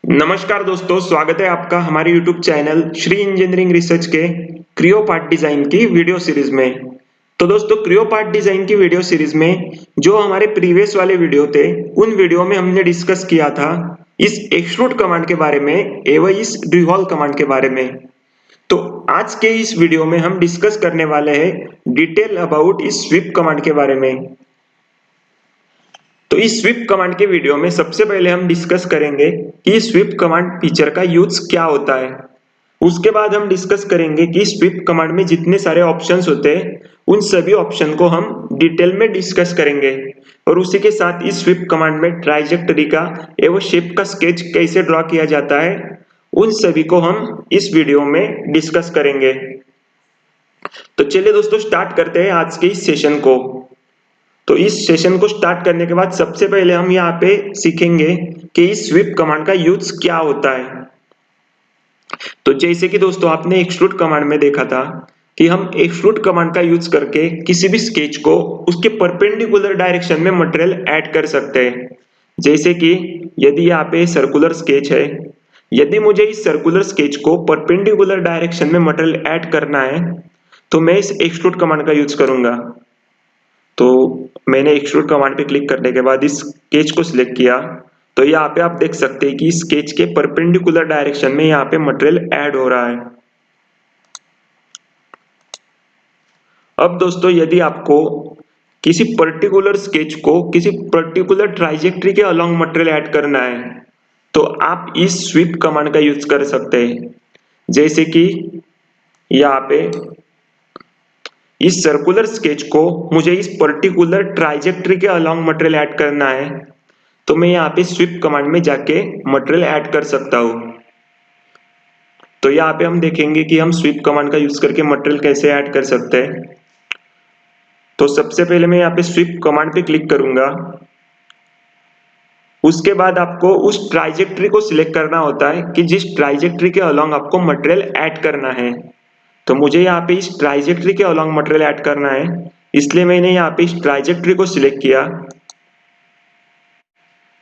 नमस्कार दोस्तों, स्वागत है आपका हमारे YouTube channel Shri engineering research के क्रियो पार्ट डिजाइन की वीडियो सीरीज में। तो दोस्तों, क्रियो पार्ट डिजाइन की वीडियो सीरीज में जो हमारे प्रीवियस वाले वीडियो थे, उन वीडियो में हमने डिस्कस किया था इस एक्सट्रूड कमांड के बारे में एवं इस रिवॉल्व कमांड के बारे में। तो आज के इस वीडियो में हम डिस्कस करने वाले हैं डिटेल अबाउट इस स्वीप कमांड के बारे में। तो इस स्वीप कमांड के वीडियो में सबसे पहले हम डिस्कस करेंगे कि स्वीप कमांड फीचर का यूज क्या होता है। उसके बाद हम डिस्कस करेंगे कि स्वीप कमांड में जितने सारे ऑप्शंस होते हैं, उन सभी ऑप्शन को हम डिटेल में डिस्कस करेंगे। और उसी के साथ इस स्वीप कमांड में ट्राइजेक्टरी का एवं शेप का स्केच कैसे ड्रॉ किया जाता है, उन सभी को हम इस वीडियो में डिस्कस करेंगे। तो चलिए दोस्तों, स्टार्ट करते हैं आज के इस सेशन को। तो इस सेशन को स्टार्ट करने के बाद सबसे पहले हम यहाँ पे सीखेंगे कि इस स्वीप कमांड का यूज क्या होता है। तो जैसे कि दोस्तों आपने एक्सट्रूड कमांड में देखा था कि हम एक्सट्रूड कमांड का यूज करके किसी भी स्केच को उसके परपेंडिकुलर डायरेक्शन में मटेरियल ऐड कर सकते हैं। जैसे कि यदि यहाँ पे सर्कुलर स्केच है, यदि मुझे इस सर्कुलर स्केच को परपेंडिकुलर डायरेक्शन में मटेरियल ऐड करना है, तो मैं इस एक्सट्रूड कमांड का यूज करूंगा। तो मैंने एक्सट्रूड कमांड पे क्लिक करने के बाद इस स्केच को सिलेक्ट किया, तो यहाँ पे आप देख सकते हैं कि स्केच के परपेंडिकुलर डायरेक्शन में यहाँ पे मटेरियल ऐड हो रहा है। अब दोस्तों, यदि आपको किसी पर्टिकुलर स्केच को किसी पर्टिकुलर ट्राइजेक्टरी के अलोंग मटेरियल ऐड करना है, तो आप इस स्वीप कमांड का यूज कर सकते हैं। जैसे कि यहाँ पे इस सर्कुलर स्केच को मुझे इस पर्टिकुलर ट्राइजेक्टरी के अलोंग मटेरियल ऐड करना है, तो मैं यहाँ पे स्वीप कमांड में जाके मटेरियल ऐड कर सकता हूँ। तो यहाँ पे हम देखेंगे कि हम स्वीप कमांड का यूज करके मटेरियल कैसे ऐड कर सकते हैं। तो सबसे पहले मैं यहाँ पे स्वीप कमांड पे क्लिक करूंगा। उसके बाद आपको उस ट्राइजेक्टरी को सिलेक्ट करना होता है कि जिस ट्राइजेक्टरी के अलोंग आपको मटेरियल ऐड करना है। तो मुझे यहाँ पे इस ट्राइजेक्टरी के अलोंग मटेरियल ऐड करना है, इसलिए मैंने यहाँ पे इस ट्राइजेक्टरी को सिलेक्ट किया।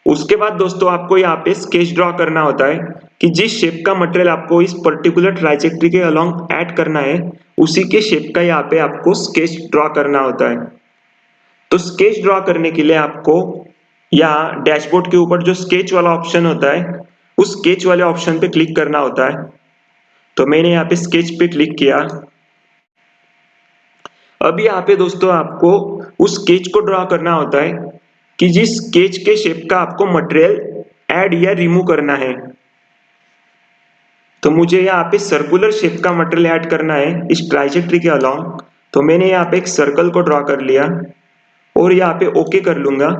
उसके बाद दोस्तों आपको यहाँ पे स्केच ड्रॉ करना होता है कि जिस शेप का मटेरियल आपको इस पर्टिकुलर ट्राइजेक्टरी के अलोंग ऐड करना है, उसी के शेप का यहाँ पे आपको स्केच ड्रॉ करना होता है। तो स्केच ड्रॉ करने के लिए आपको यहाँ डैशबोर्ड के ऊपर जो स्केच वाला ऑप्शन होता है, उस स्केच वाले ऑप्शन पे क्लिक करना होता है। तो मैंने यहाँ पे स्केच पे क्लिक किया। अब यहाँ पे दोस्तों आपको उस स्केच को ड्रॉ करना होता है कि जिस स्केच के शेप का आपको मटेरियल ऐड या रिमूव करना है। तो मुझे यहाँ पे सर्कुलर शेप का मटेरियल ऐड करना है इस ट्राइजेक्टरी के अलोंग। तो मैंने यहाँ पे एक सर्कल को ड्रॉ कर लिया और यहाँ पे ओके कर लूंगा।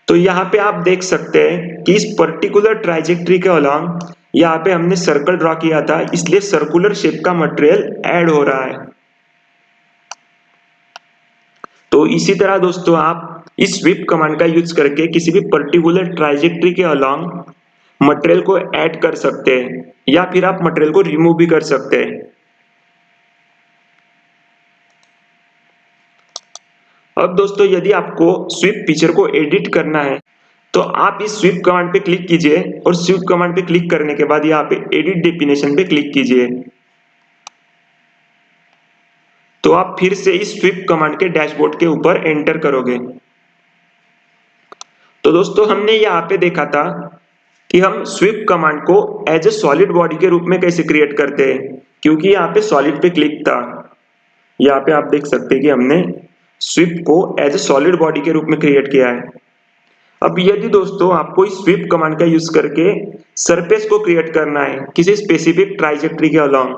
तो यहाँ पे आप देख सकते हैं कि इस पर्टिकुलर ट्राइजेक्टरी के अलोंग यहाँ पे हमने सर्कल ड्रॉ किया था, इसलिए सर्कुलर शेप का मटेरियल ऐड हो रहा है। तो इसी तरह दोस्तों आप इस स्वीप कमांड का यूज करके किसी भी पर्टिकुलर ट्राइजेक्टरी के अलोंग मटेरियल को ऐड कर सकते हैं, या फिर आप मटेरियल को रिमूव भी कर सकते हैं। अब दोस्तों, यदि आपको स्वीप फीचर को एडिट करना है, तो आप इस स्वीप कमांड पे क्लिक कीजिए और स्वीप कमांड पे क्लिक करने के बाद यहाँ पे एडिट डेफिनेशन पे क्लिक कीजिए। तो आप फिर से इस स्वीप कमांड के डैशबोर्ड के ऊपर एंटर करोगे। तो दोस्तों, हमने यहाँ पे देखा था कि हम स्वीप कमांड को एज ए सॉलिड बॉडी के रूप में कैसे क्रिएट करते हैं, क्योंकि यहाँ पे सॉलिड पे क्लिक था। यहाँ पे आप देख सकते हैं कि हमने स्वीप को एज ए सॉलिड बॉडी के रूप में क्रिएट किया है। अब यदि दोस्तों आपको इस स्वीप कमांड का यूज करके सरफेस को क्रिएट करना है किसी स्पेसिफिक ट्राइजेक्टरी के अलोंग,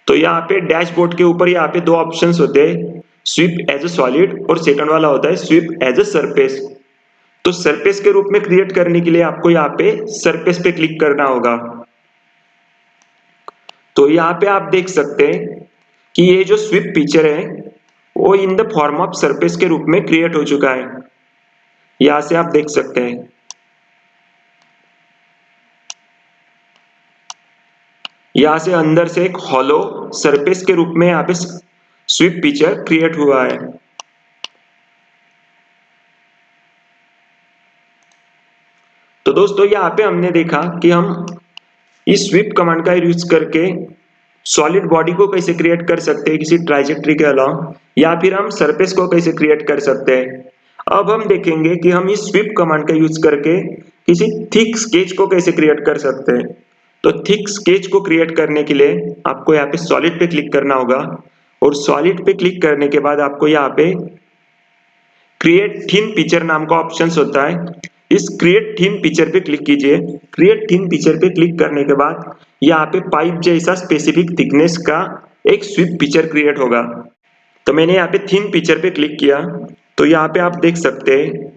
तो यहाँ पे डैशबोर्ड के ऊपर यहाँ पे दो ऑप्शंस होते हैं, स्वीप एज ए सॉलिड और सेकंड वाला होता है स्वीप एज ए सरफेस। तो सरफेस के रूप में क्रिएट करने के लिए आपको यहाँ पे सरफेस पे क्लिक करना होगा। तो यहाँ पे आप देख सकते हैं कि ये जो स्वीप फीचर है वो in the form of surface के रूप में क्रिएट हो चुका है। यहां से आप देख सकते हैं। यहां से अंदर से एक हॉलो सरफेस के रूप में यहाँ पे स्वीप फीचर क्रिएट हुआ है। तो दोस्तों यहाँ पे हमने देखा कि हम इस स्वीप कमांड का यूज करके सॉलिड बॉडी को कैसे क्रिएट कर सकते हैं किसी ट्राइजेक्टरी के अलावा, या फिर हम सरफेस को कैसे क्रिएट कर सकते हैं। अब हम देखेंगे कि हम इस स्वीप कमांड का यूज करके किसी थिक स्केच को कैसे क्रिएट कर सकते हैं। तो थिक स्केच को क्रिएट करने के लिए आपको यहाँ पे सॉलिड पे क्लिक करना होगा, और सॉलिड पे क्लिक करने के बाद आपको यहाँ पे क्रिएट थीन पिक्चर नाम का ऑप्शन होता है। इस क्रिएट थीन पिक्चर पे क्लिक कीजिए। क्रिएट थीन पिक्चर पे क्लिक करने के बाद यहाँ पे पाइप जैसा स्पेसिफिक थिकनेस का एक स्वीप पिक्चर क्रिएट होगा। तो मैंने यहाँ पे थीन पिक्चर पे क्लिक किया, तो यहाँ पे आप देख सकते हैं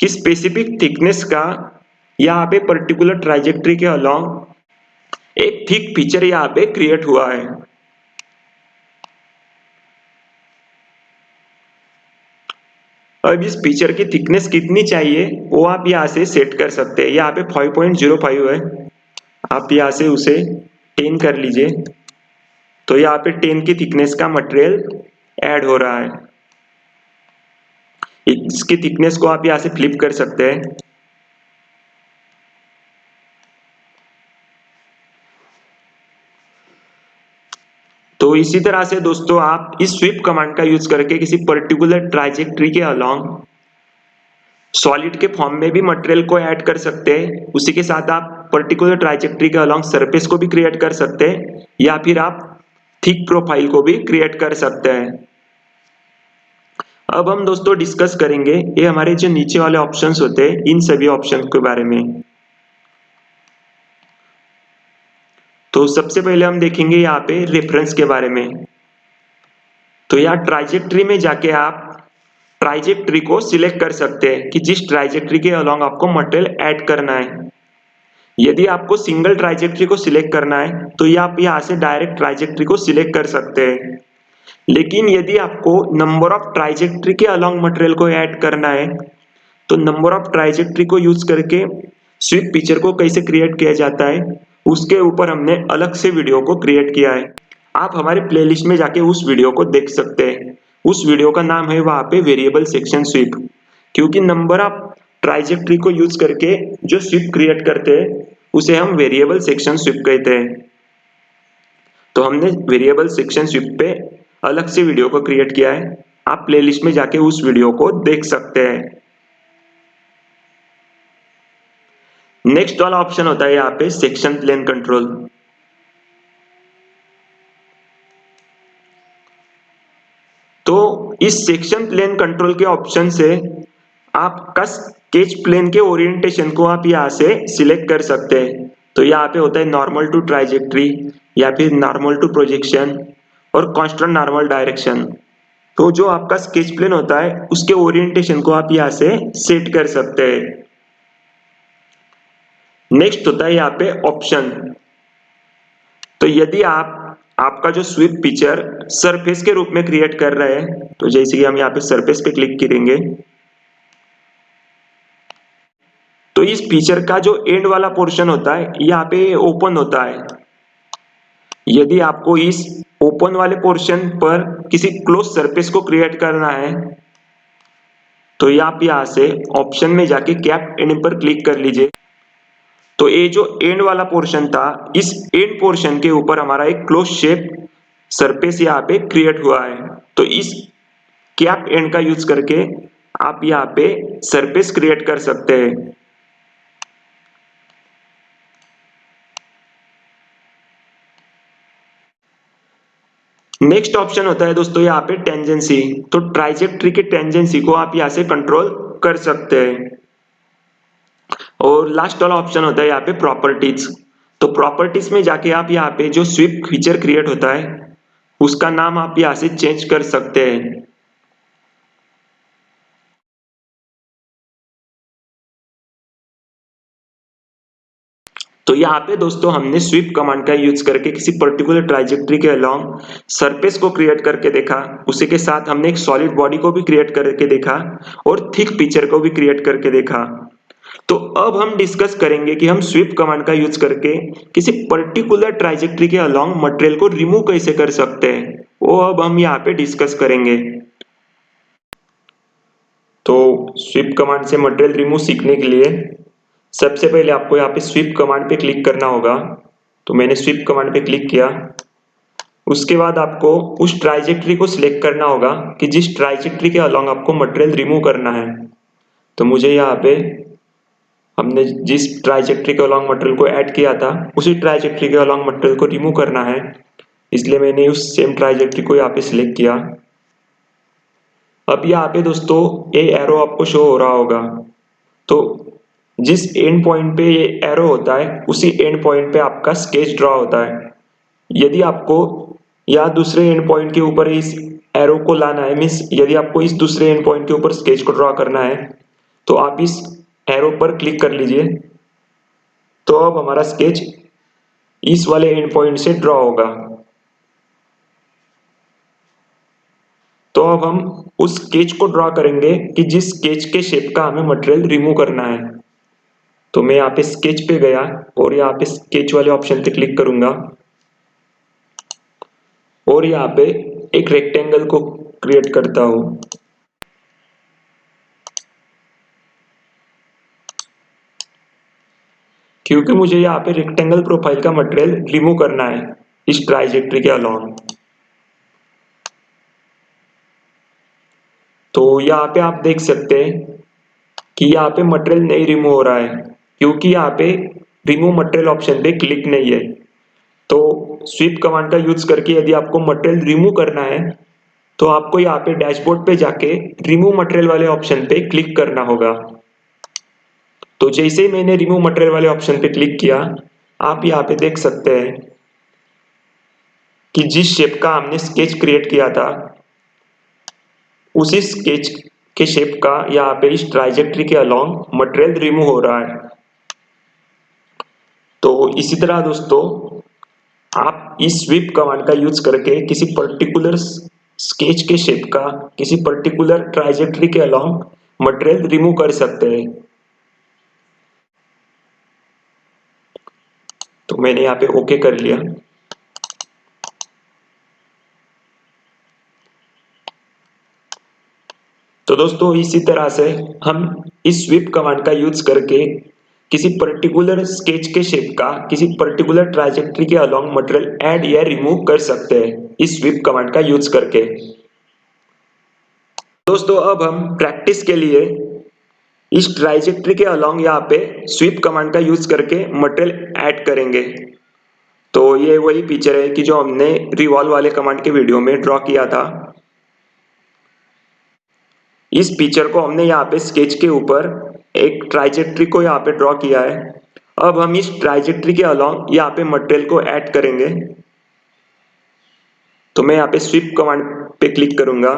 कि स्पेसिफिक थिकनेस का यहाँ पे पर्टिकुलर ट्राइजेक्टरी के अलोंग एक थिक पिक्चर यहाँ पे क्रिएट हुआ है। अब इस पिक्चर की थिकनेस कितनी चाहिए वो आप यहाँ से सेट कर सकते हैं। यहाँ पे 5.05 है, आप यहाँ से उसे 10 कर लीजिए। तो यहाँ पे 10 की थिकनेस का मटेरियल ऐड हो रहा है। इसकी थिकनेस को आप यहाँ से फ्लिप कर सकते हैं। तो इसी तरह से दोस्तों आप इस स्वीप कमांड का यूज करके किसी पर्टिकुलर ट्राइजेक्टरी के अलोंग सॉलिड के फॉर्म में भी मटेरियल को ऐड कर सकते हैं। उसी के साथ आप पर्टिकुलर ट्राइजेक्टरी के अलोंग सरफेस को भी क्रिएट कर सकते हैं, या फिर आप थिक प्रोफाइल को भी क्रिएट कर सकते हैं। अब हम दोस्तों डिस्कस करेंगे ये हमारे जो नीचे वाले ऑप्शंस होते हैं इन सभी ऑप्शंस के बारे में। तो सबसे पहले हम देखेंगे यहाँ पे रेफरेंस के बारे में। तो यहाँ ट्राइजेक्टरी में जाके आप ट्राइजेक्टरी को सिलेक्ट कर सकते हैं कि जिस ट्राइजेक्टरी के अलोंग आपको मटेरियल ऐड करना है। यदि आपको सिंगल ट्राइजेक्टरी को सिलेक्ट करना है तो ये आप यहाँ से डायरेक्ट ट्राइजेक्टरी को सिलेक्ट कर सकते हैं। लेकिन यदि आपको नंबर ऑफ ट्राइजेक्टरी के अलोंग मटेरियल को ऐड करना है तो नंबर ऑफ ट्राइजेक्टरी को यूज करके स्वीप पिक्चर को कैसे क्रिएट किया जाता है उसके ऊपर हमने अलग से वीडियो को क्रिएट किया है। आप हमारे प्लेलिस्ट में जाके उस वीडियो को देख सकते हैं। उस वीडियो का नाम है वहां पे वेरिएबल सेक्शन स्वीप, क्योंकि नंबर ऑफ ट्राइजेक्टरी को यूज करके जो स्वीप क्रिएट करते हैं उसे हम वेरिएबल सेक्शन स्वीप कहते हैं। तो हमने वेरिएबल सेक्शन स्वीप पे अलग से वीडियो को क्रिएट किया है, आप प्लेलिस्ट में जाके उस वीडियो को देख सकते हैं। नेक्स्ट वाला ऑप्शन होता है यहाँ पे सेक्शन प्लेन कंट्रोल। तो इस सेक्शन प्लेन कंट्रोल के ऑप्शन से आपका स्केच प्लेन के ओरिएंटेशन को आप यहाँ से सिलेक्ट कर सकते हैं। तो यहाँ पे होता है नॉर्मल टू ट्राइजेक्टरी, या फिर नॉर्मल टू प्रोजेक्शन, और कांस्टेंट नॉर्मल डायरेक्शन। तो जो आपका स्केच प्लेन होता है उसके ओरिएंटेशन को आप यहाँ से सेट कर सकते हैं। नेक्स्ट होता है यहाँ पे ऑप्शन। तो यदि आपका जो स्वीप पिक्चर सरफेस के रूप में क्रिएट कर रहे हैं, तो जैसे कि हम यहाँ पे सरफेस पे क्लिक करेंगे तो इस पिक्चर का जो एंड वाला पोर्शन होता है यहाँ पे ओपन होता है। यदि आपको इस ओपन वाले पोर्शन पर किसी क्लोज सरफेस को क्रिएट करना है तो आप यहाँ से ऑप्शन में जाके कैप एंड पर क्लिक कर लीजिए। तो ये जो एंड वाला पोर्शन था इस एंड पोर्शन के ऊपर हमारा एक क्लोज शेप सरफेस यहाँ पे क्रिएट हुआ है। तो इस कैप एंड का यूज करके आप यहाँ पे सरफेस क्रिएट कर सकते हैं। नेक्स्ट ऑप्शन होता है दोस्तों यहाँ पे टेंजेंसी। तो ट्राइजेक्टरी के टेंजेंसी को आप यहाँ से कंट्रोल कर सकते हैं। और लास्ट वाला ऑप्शन होता है यहाँ पे प्रॉपर्टीज। तो प्रॉपर्टीज में जाके आप यहाँ पे जो स्वीप फीचर क्रिएट होता है उसका नाम आप यहाँ से चेंज कर सकते हैं। तो यहाँ पे दोस्तों हमने स्वीप कमांड का यूज करके किसी पर्टिकुलर ट्राइजेक्टरी के अलोंग सरफेस को क्रिएट करके देखा, उसी के साथ हमने एक सॉलिड बॉडी को भी क्रिएट करके देखा और थिक पिक्चर को भी क्रिएट करके देखा। तो अब हम डिस्कस करेंगे कि हम स्वीप कमांड का यूज करके किसी पर्टिकुलर ट्राइजेक्टरी के अलोंग मटेरियल को रिमूव कैसे कर सकते हैं, वो अब हम यहाँ पे डिस्कस करेंगे। तो स्वीप कमांड से मटेरियल रिमूव सीखने के लिए सबसे पहले आपको यहाँ पे स्वीप कमांड पे क्लिक करना होगा। तो मैंने स्वीप कमांड पे क्लिक किया। उसके बाद आपको उस ट्राइजेक्टरी को सिलेक्ट करना होगा कि जिस ट्राइजेक्टरी के अलोंग आपको मटेरियल रिमूव करना है। तो मुझे यहाँ पे हमने जिस ट्राइजेक्टरी के अलोंग मटेरियल को ऐड किया था उसी ट्राइजेक्टरी के अलोंग मटेरियल को रिमूव करना है, इसलिए मैंने उस सेम ट्राइजेक्टरी को यहाँ पे सिलेक्ट किया। अब यहाँ पे दोस्तों ये एरो आपको शो हो रहा होगा। तो जिस एंड पॉइंट पे ये एरो होता है उसी एंड पॉइंट पे आपका स्केच ड्रॉ होता है। यदि आपको या दूसरे एंड पॉइंट के ऊपर इस एरो को लाना है, मीन्स यदि आपको इस दूसरे एंड पॉइंट के ऊपर स्केच को ड्रॉ करना है तो आप इस एरो पर क्लिक कर लीजिए। तो अब हमारा स्केच इस वाले एंड पॉइंट से ड्रॉ होगा। तो अब हम उस स्केच को ड्रॉ करेंगे कि जिस स्केच के शेप का हमें मटेरियल रिमूव करना है। तो मैं यहाँ पे स्केच पे गया और यहाँ पे स्केच वाले ऑप्शन पे क्लिक करूंगा और यहाँ पे एक रेक्टेंगल को क्रिएट करता हूं। क्योंकि मुझे यहाँ पे रेक्टेंगल प्रोफाइल का मटेरियल रिमूव करना है इस ट्राइजेक्टरी के अलोंग। तो यहाँ पे आप देख सकते हैं कि यहाँ पे मटेरियल नहीं रिमूव हो रहा है क्योंकि यहाँ पे रिमूव मटेरियल ऑप्शन पे क्लिक नहीं है। तो स्वीप कमांड का यूज करके यदि आपको मटेरियल रिमूव करना है तो आपको यहाँ पे डैशबोर्ड पे जाके रिमूव मटेरियल वाले ऑप्शन पे क्लिक करना होगा। तो जैसे ही मैंने रिमूव मटेरियल वाले ऑप्शन पे क्लिक किया, आप यहाँ पे देख सकते हैं कि जिस शेप का हमने स्केच क्रिएट किया था उसी स्केच के शेप का यहाँ पे इस ट्राइजेक्टरी के अलोंग मटेरियल रिमूव हो रहा है। तो इसी तरह दोस्तों आप इस स्वीप कमांड का यूज करके किसी पर्टिकुलर स्केच के शेप का किसी पर्टिकुलर ट्राइजेक्टरी के अलोंग मटेरियल रिमूव कर सकते हैं। तो मैंने यहाँ पे ओके कर लिया। तो दोस्तों इसी तरह से हम इस स्वीप कमांड का यूज करके किसी पर्टिकुलर स्केच के शेप का किसी पर्टिकुलर ट्राइजेक्टरी के अलोंग मटेरियल ऐड या रिमूव कर सकते हैं इस स्वीप कमांड का यूज करके। दोस्तों अब हम प्रैक्टिस के लिए इस ट्राइजेक्टरी के अलोंग यहाँ पे स्वीप कमांड का यूज करके मटेरियल ऐड करेंगे। तो ये वही फीचर है कि जो हमने रिवॉल्व वाले कमांड के वीडियो में ड्रॉ किया था। इस फीचर को हमने यहाँ पे स्केच के ऊपर एक ट्राइजेक्टरी को यहाँ पे ड्रॉ किया है। अब हम इस ट्राइजेक्टरी के अलोंग यहाँ पे मटेरियल को ऐड करेंगे। तो मैं यहाँ पे स्वीप कमांड पे क्लिक करूंगा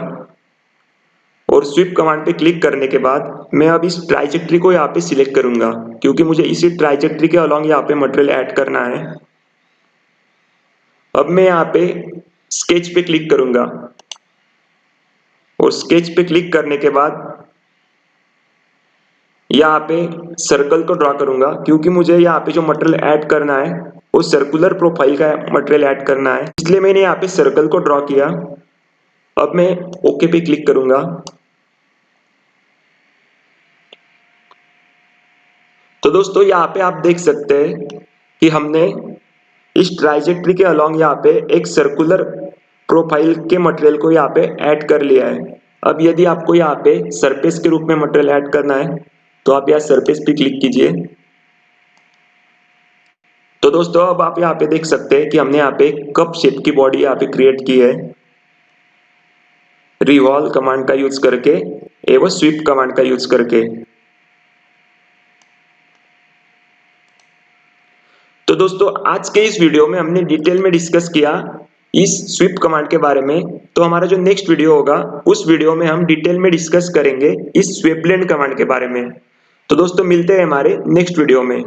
और स्वीप कमांड पे क्लिक करने के बाद मैं अब इस ट्राइजेक्टरी को यहाँ पे सिलेक्ट करूंगा क्योंकि मुझे इसी ट्राइजेक्टरी के अलोंग यहाँ पे मटेरियल ऐड करना है। अब मैं यहाँ पे स्केच पे क्लिक करूंगा और स्केच पे क्लिक करने के बाद यहाँ पे सर्कल को ड्रॉ करूंगा क्योंकि मुझे यहाँ पे जो मटेरियल ऐड करना है वो सर्कुलर प्रोफाइल का मटेरियल ऐड करना है, इसलिए मैंने यहाँ पे सर्कल को ड्रॉ किया। अब मैं ओके पे क्लिक करूंगा। तो दोस्तों यहाँ पे आप देख सकते हैं कि हमने इस ट्राइजेक्टरी के अलोंग यहाँ पे एक सर्कुलर प्रोफाइल के मटेरियल को यहाँ पे ऐड कर लिया है। अब यदि आपको यहाँ पे सरफेस के रूप में मटेरियल ऐड करना है तो आप यहाँ सरफेस पे क्लिक कीजिए। तो दोस्तों अब आप यहाँ पे देख सकते हैं कि हमने यहाँ पे कप शेप की बॉडी यहाँ पे क्रिएट की है रिवॉल्व कमांड का यूज करके एवं स्वीप कमांड का यूज करके। तो दोस्तों आज के इस वीडियो में हमने डिटेल में डिस्कस किया इस स्वीप कमांड के बारे में। तो हमारा जो नेक्स्ट वीडियो होगा उस वीडियो में हम डिटेल में डिस्कस करेंगे इस स्वीप ब्लेंड कमांड के बारे में। तो दोस्तों मिलते हैं हमारे नेक्स्ट वीडियो में।